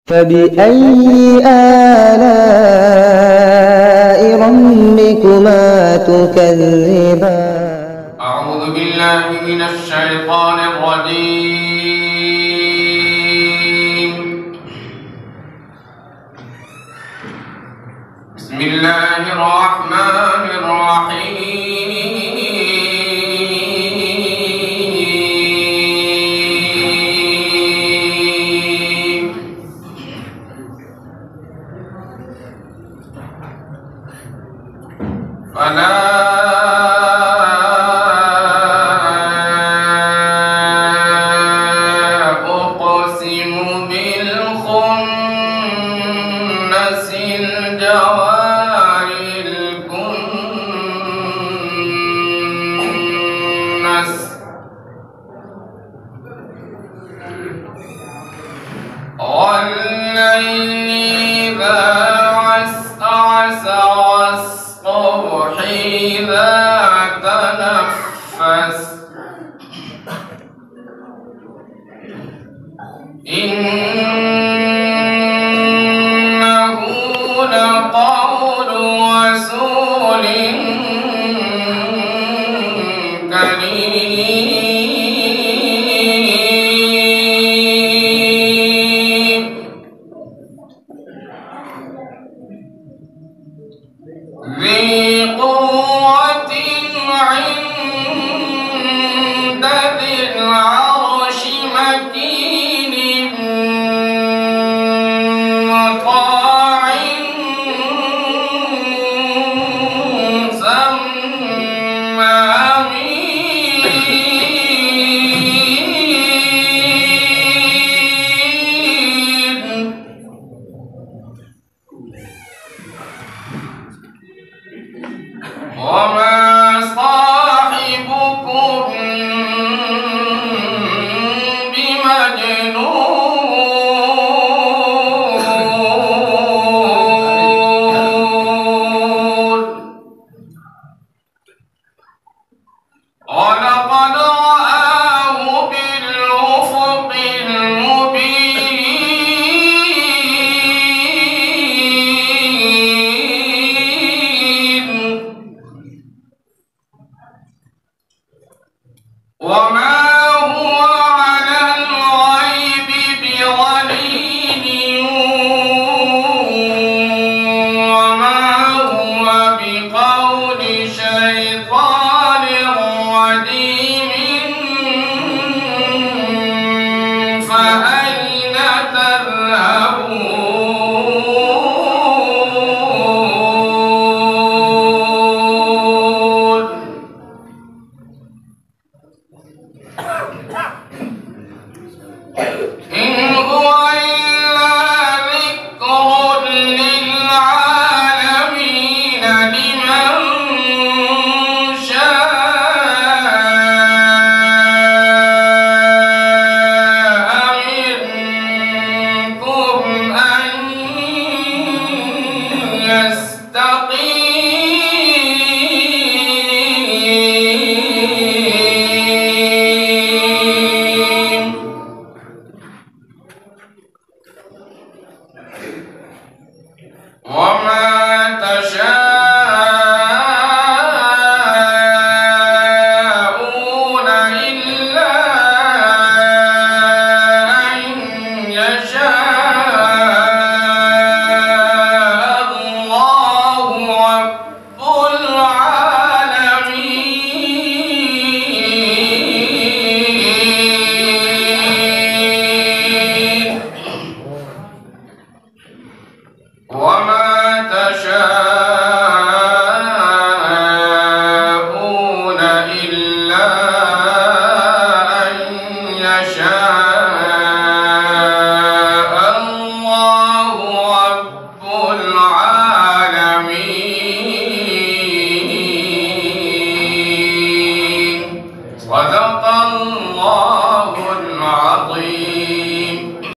فبأي آلاء ربكما تكذبان أعوذ بالله من الشيطان الرجيم. بسم الله الرحمن الرحيم. فلا أقسم بالخنس الجوار الكنس والليل إذا عسعس والصبح إذا تنفس إنه لقول رسول كريم ذي قوة عند ذي العرش مكين مطاع ثم أمين وما صاحبكم بمجنون ولقد رآه بالأفق المبين وما هو على الغيب بضنين وما هو بقول شيطان رجيم فأين تذهبون إن هو إلا ذكر للعالمين لمن شاء منكم أن يستقيم وما تشاءون إلا أن يشاء الله رب العالمين وما تشاءون إلا أن يشاء الله رب العالمين.